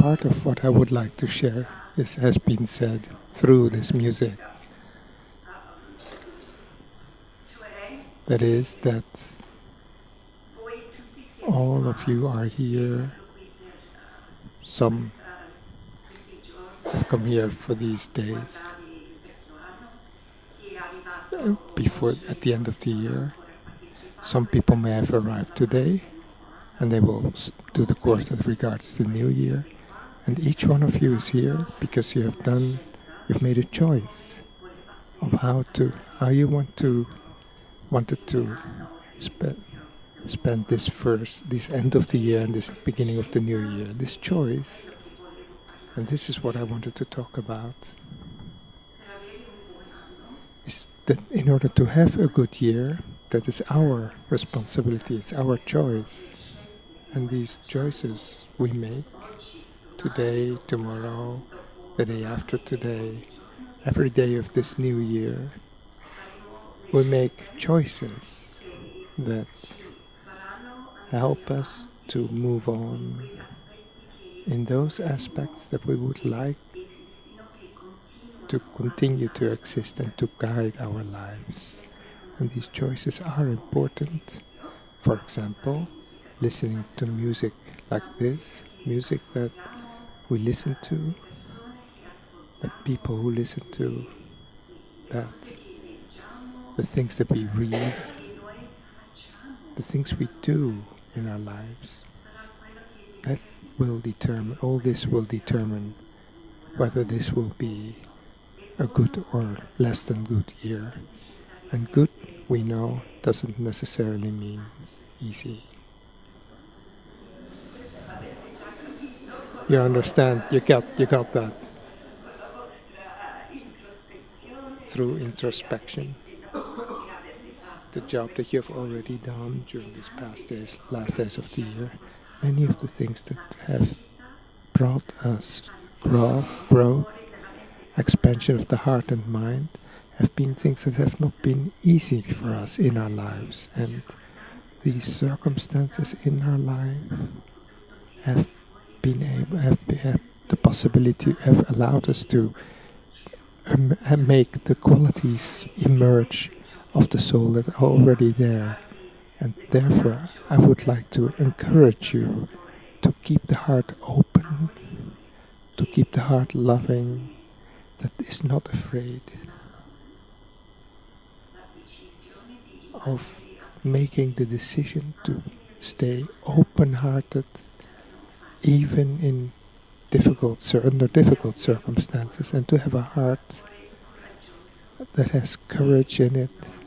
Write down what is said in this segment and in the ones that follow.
part of what I would like to share has been said through this music. That is that all of you are here. Some have come here for these days at the end of the year. Some people may have arrived today, and they will do the course as regards the new year. And each one of you is here because you've made a choice of how you wanted to spend this end of the year and this beginning of the new year. This choice, and this is what I wanted to talk about, is that in order to have a good year, that is our responsibility, it's our choice. And these choices we make today, tomorrow, the day after today, every day of this new year, we make choices that help us to move on in those aspects that we would like to continue to exist and to guide our lives. And these choices are important. For example, listening to music like this, music that we listen to, the people who listen to that, the things that we read, the things we do in our lives, that will determine, all this will determine whether this will be a good or less than good year. And good, we know, doesn't necessarily mean easy. You understand, you got that through introspection. The job that you have already done during these last days of the year, many of the things that have brought us growth, expansion of the heart and mind, have been things that have not been easy for us in our lives. And these circumstances in our life have the possibility, have allowed us to make the qualities emerge of the soul that are already there. And therefore, I would like to encourage you to keep the heart open, to keep the heart loving, that is not afraid of making the decision to stay open-hearted even in under difficult circumstances, and to have a heart that has courage in it,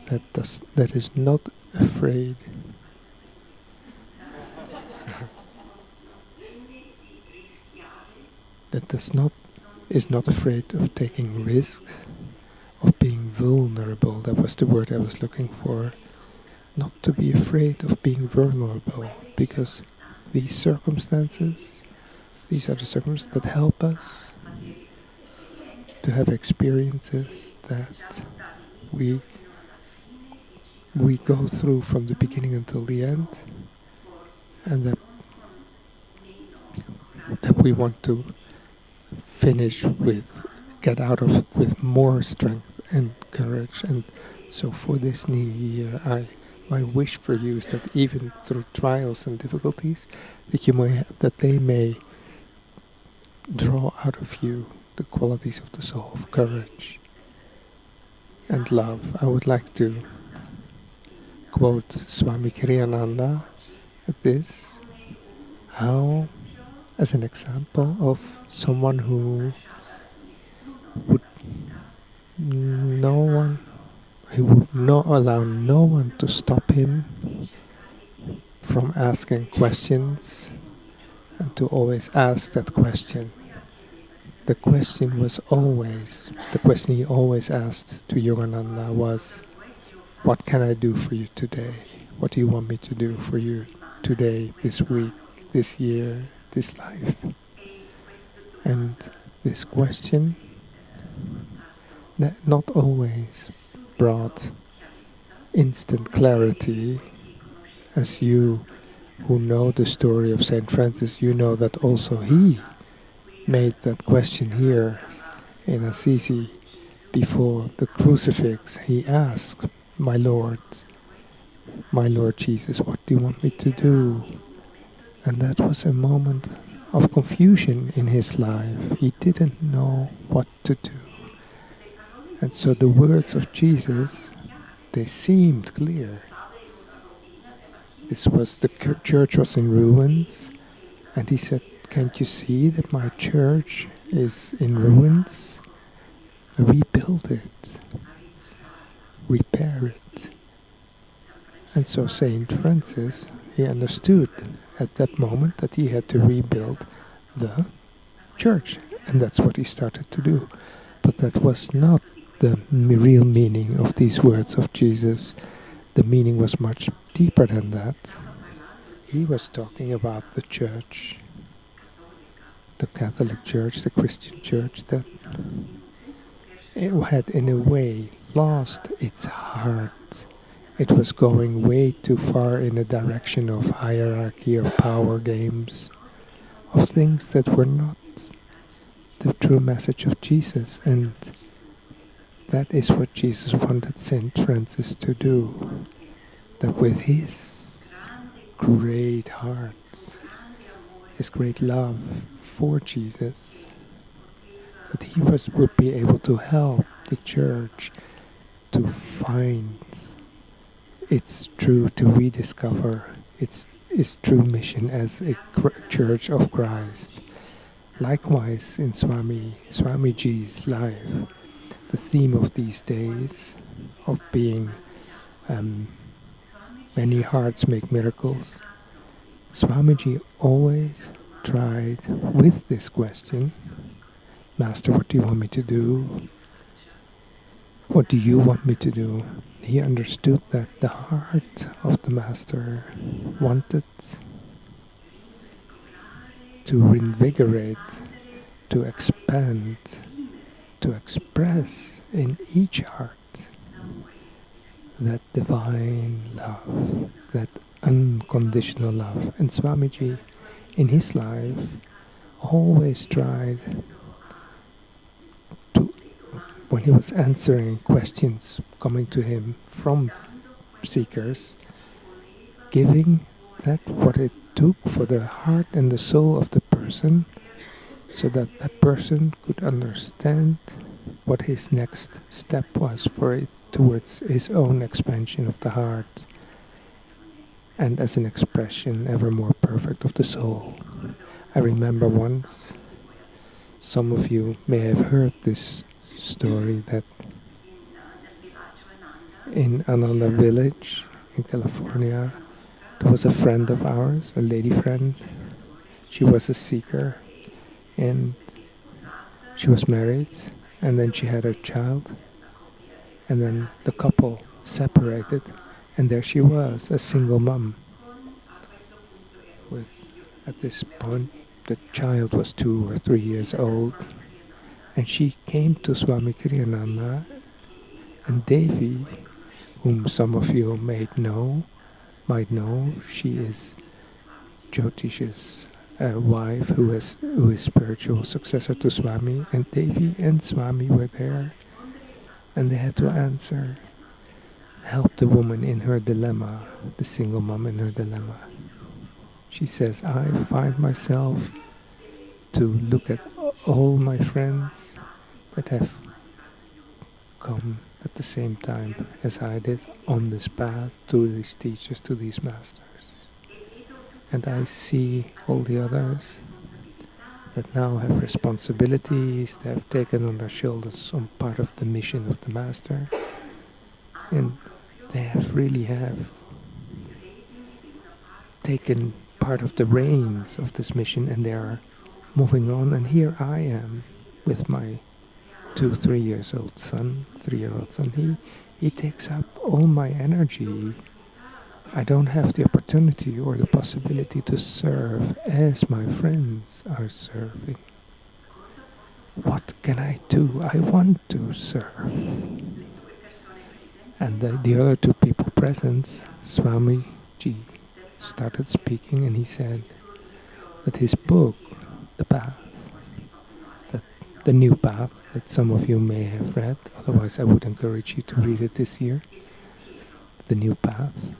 that is not afraid. That is not afraid of taking risks, of being vulnerable. That was the word I was looking for. Not to be afraid of being vulnerable, because these circumstances, these are the circumstances that help us to have experiences that we go through from the beginning until the end, and that we want to finish with, get out of with more strength and courage. And so for this new year, my wish for you is that even through trials and difficulties, that they may draw out of you the qualities of the soul of courage and love. I would like to quote Swami Kriyananda at this, as an example of someone who would not allow no one to stop him from asking questions, and to always ask that question. The question he always asked to Yogananda was, what can I do for you today? What do you want me to do for you today, this week, this year, this life? And this question that not always brought instant clarity, as you who know the story of Saint Francis, you know that also he made that question here in Assisi before the crucifix. He asked, my Lord Jesus, what do you want me to do? And that was a moment of confusion in his life. He didn't know what to do. And so the words of Jesus, they seemed clear. The church was in ruins, and he said, can't you see that my church is in ruins? Rebuild it, repair it. And so Saint Francis, he understood at that moment that he had to rebuild the church, and that's what he started to do. But that was not the real meaning of these words of Jesus. The meaning was much deeper than that. He was talking about the church, the Catholic Church, the Christian Church, that it had in a way lost its heart. It was going way too far in the direction of hierarchy, of power games, of things that were not the true message of Jesus. And that is what Jesus wanted Saint Francis to do. That with his great heart, his great love for Jesus, that he would be able to help the church to find to rediscover its true mission as a church of Christ. Likewise, in Swamiji's life, the theme of these days of being many hearts make miracles, Swamiji always tried with this question, Master, what do you want me to do? What do you want me to do? He understood that the heart of the Master wanted to reinvigorate, to expand, to express in each heart that divine love, that unconditional love. And Swamiji, in his life, always tried to, when he was answering questions coming to him from seekers, giving that what it took for the heart and the soul of the person, so that that person could understand what his next step was for it towards his own expansion of the heart, and as an expression ever more perfect of the soul. I remember once, some of you may have heard this story, that in another village in California, there was a friend of ours, a lady friend. She was a seeker, and she was married, and then she had a child, and then the couple separated, and there she was, a single mom. At this point, the child was 2 or 3 years old, and she came to Swami Kriyananda, and Devi, whom some of you might know, she is Jyotish's wife, who is spiritual successor to Swami, and Devi and Swami were there, and they had to help the woman in her dilemma, the single mom in her dilemma. She says, I find myself to look at all my friends that have come at the same time as I did on this path to these teachers, to these masters. And I see all the others that now have responsibilities, they have taken on their shoulders some part of the mission of the master, and they really have taken part of the reins of this mission, and they are moving on. And here I am with my 3-year-old son. He takes up all my energy. I don't have the opportunity or the possibility to serve as my friends are serving. What can I do? I want to serve. And the other 2 people present, Swamiji started speaking, and he said that his book, The Path, that the new path that some of you may have read, otherwise I would encourage you to read it this year, The New Path.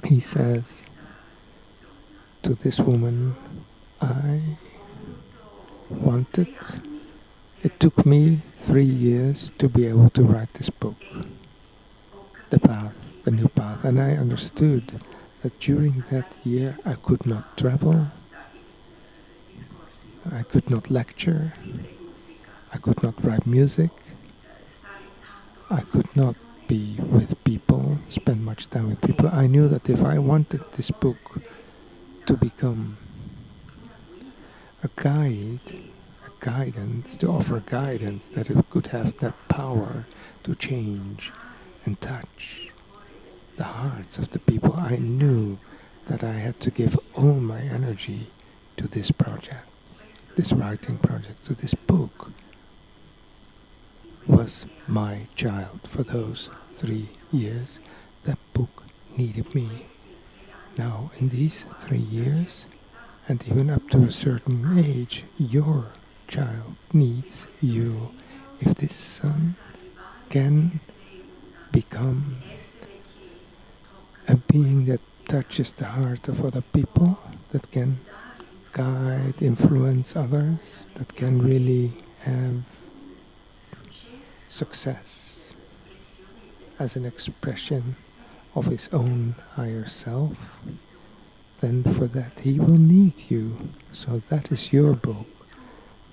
He says to this woman, I wanted, it took me 3 years to be able to write this book, The Path, The New Path, and I understood that during that year I could not travel, I could not lecture, I could not write music, I could not be with people, spend much time with people. I knew that if I wanted this book to become a guide, a guidance, to offer guidance, that it could have that power to change and touch the hearts of the people, I knew that I had to give all my energy to this project, this writing project. So this book was my child for those 3 years. That book needed me. Now, in these 3 years, and even up to a certain age, your child needs you. If this son can become a being that touches the heart of other people, that can guide, influence others, that can really have success as an expression of his own higher self, then for that he will need you. So that is your book,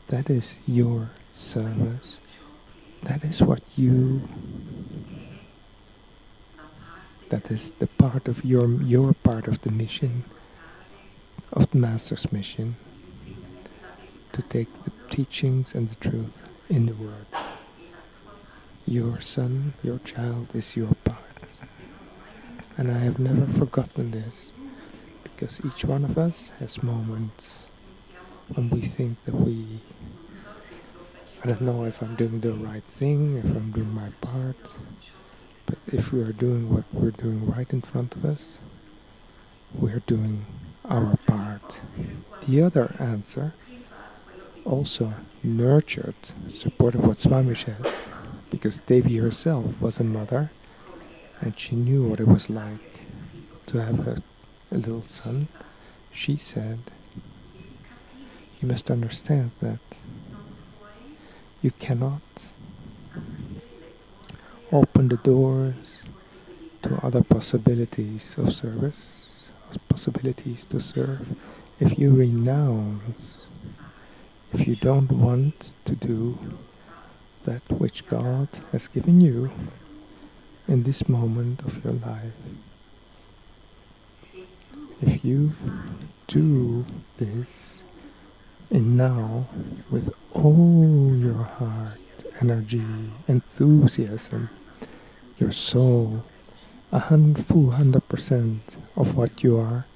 that is your service, that is what you, that is the part of your part of the mission, of the Master's mission, to take the teachings and the truth in the world. Your son, your child is your part. And I have never forgotten this, because each one of us has moments when we think that I don't know if I'm doing the right thing, if I'm doing my part, but if we are doing what we're doing right in front of us, we're doing our part. The other answer also nurtured, supported what Swami said, because Devi herself was a mother, and she knew what it was like to have a little son. She said, you must understand that you cannot open the doors to other possibilities of service, possibilities to serve, if you renounce, if you don't want to do that which God has given you in this moment of your life. If you do this in now with all your heart, energy, enthusiasm, your soul, full 100% of what you are,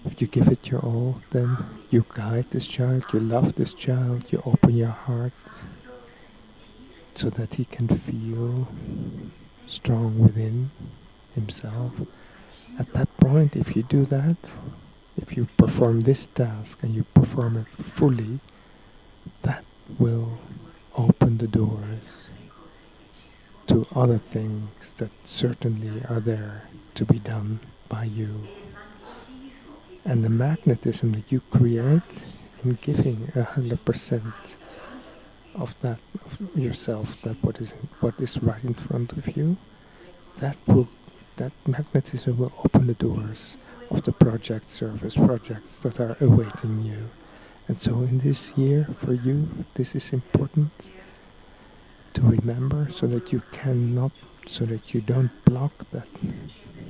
if you give it your all, then you guide this child, you love this child, you open your heart so that he can feel strong within himself. At that point, if you do that, if you perform this task and you perform it fully, that will open the doors to other things that certainly are there to be done by you. And the magnetism that you create in giving 100% of that, of yourself, that what is right in front of you, that magnetism will open the doors of the project service projects that are awaiting you. And so in this year for you, this is important to remember, so that you don't block that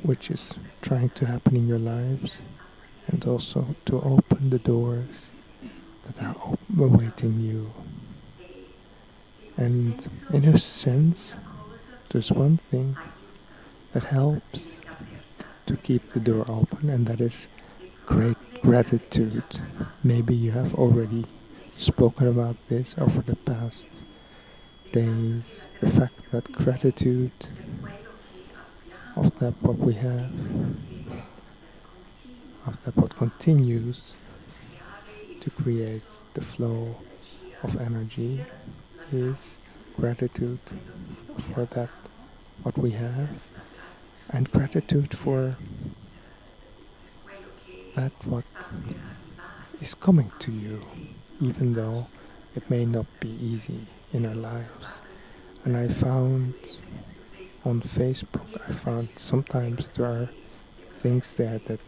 which is trying to happen in your lives, and also to open the doors that are awaiting you. And in a sense, there's one thing that helps to keep the door open, and that is great gratitude. Maybe you have already spoken about this over the past days, the fact that gratitude of that what we have of what continues to create the flow of energy is gratitude for that what we have, and gratitude for that what is coming to you, even though it may not be easy in our lives. And I found on Facebook, sometimes there are things there that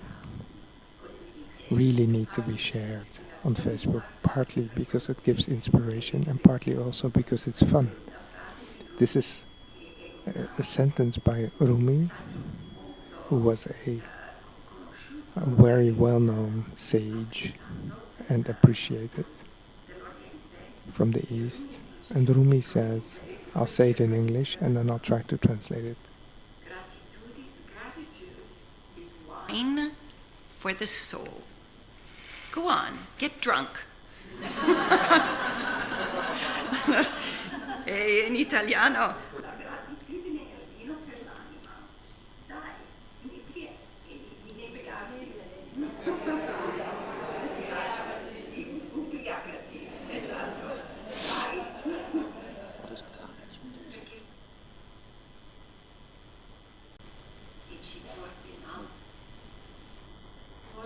really need to be shared on Facebook, partly because it gives inspiration and partly also because it's fun. This is a sentence by Rumi, who was a very well-known sage and appreciated from the East. And Rumi says, I'll say it in English and then I'll try to translate it. Wine for the soul. Go on, get drunk. In italiano.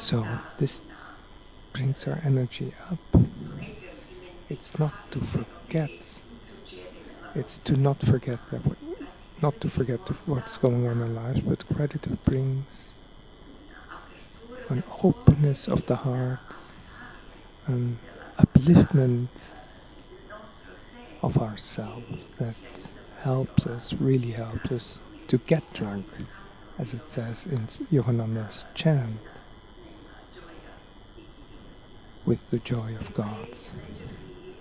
So this brings our energy up. It's not to forget. It's to not forget what's going on in our lives, but gratitude brings an openness of the heart, an upliftment of ourselves that really helps us to get drunk, as it says in Yogananda's chant, with the joy of God.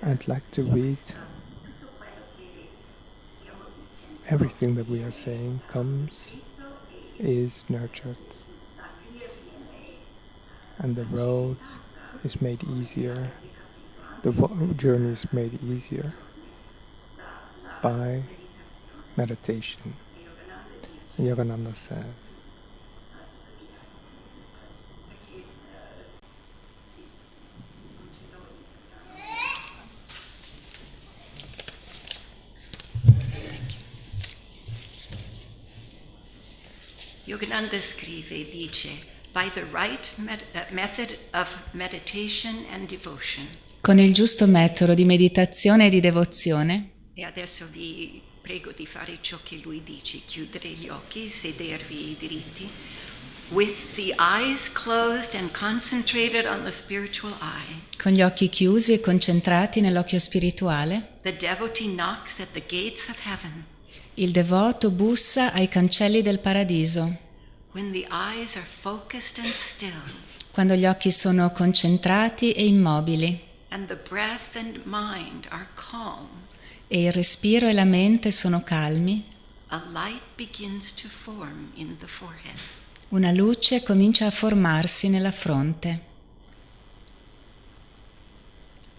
I'd like to read everything that we are saying is nurtured, and the road is made easier, the journey is made easier by meditation. Yogananda says, Yogananda scrive e dice, by the right method of meditation and devotion. Con il giusto metodo di meditazione e di devozione. E adesso vi prego di fare ciò che lui dice, chiudere gli occhi, sedervi diritti, with the eyes closed and concentrated on the spiritual eye. Con gli occhi chiusi e concentrati nell'occhio spirituale. The devotee knocks at the gates of heaven. Il devoto bussa ai cancelli del paradiso. When the eyes are focused and still. Quando gli occhi sono concentrati e immobili. And the breath and mind are calm. E il respiro e la mente sono calmi. A light begins to form in the forehead. Una luce comincia a formarsi nella fronte.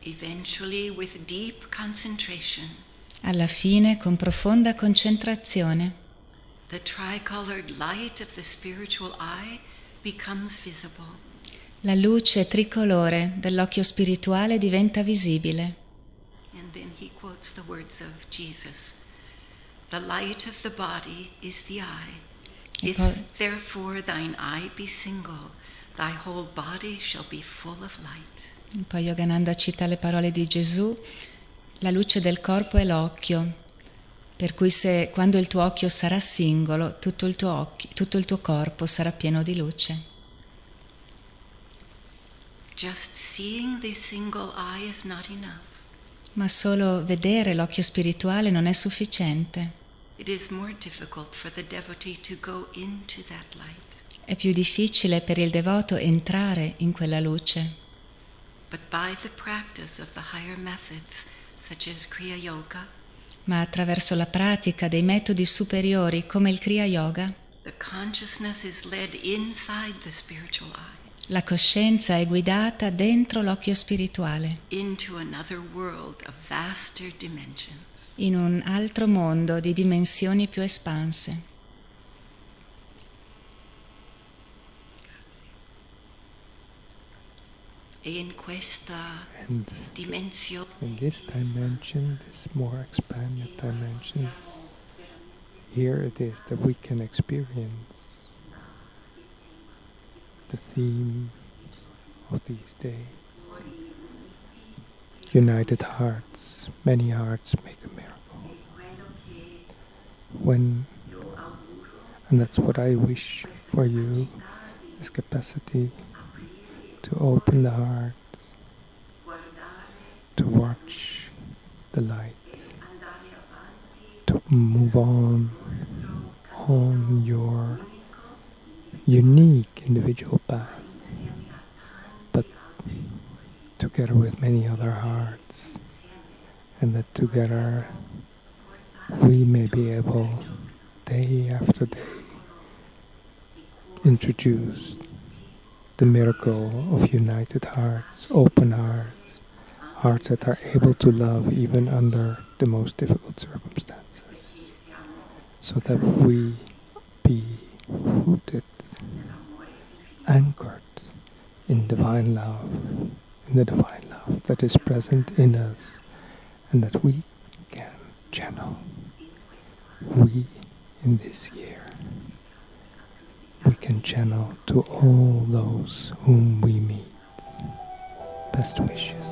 Eventually, with deep concentration. Alla fine, con profonda concentrazione, the tricolored light of the spiritual eye becomes visible. La luce tricolore dell'occhio spirituale diventa visibile. And then he quotes the words of Jesus. The light of the body is the eye. If therefore thine eye be single, thy whole body shall be full of light. Poi Yogananda cita le parole di Gesù. La luce del corpo è l'occhio, per cui quando il tuo occhio sarà singolo, tutto il tuo corpo sarà pieno di luce. Just seeing the single eye is not enough. Ma solo vedere l'occhio spirituale non è sufficiente. It is more difficult for the devotee to go into that light. È più difficile per il devoto entrare in quella luce. But by the practice of the higher methods, such as Kriya Yoga, ma attraverso la pratica dei metodi superiori come il Kriya Yoga, the consciousness is led inside the spiritual eye. La coscienza è guidata dentro l'occhio spirituale, into another world of vaster dimensions. In un altro mondo di dimensioni più espanse. E in questa And dimensione in this dimension, this more expanded dimension, here it is that we can experience the theme of these days. United hearts, many hearts make a miracle. And that's what I wish for you, this capacity to open the heart, to watch the light, to move on your unique individual path, but together with many other hearts, and that together we may be able, day after day, introduce the miracle of united hearts, open hearts, hearts that are able to love even under the most difficult circumstances, so that we be rooted, anchored in divine love, in the divine love that is present in us and that we can channel. We, in this year, we can channel to all those whom we meet. Best wishes.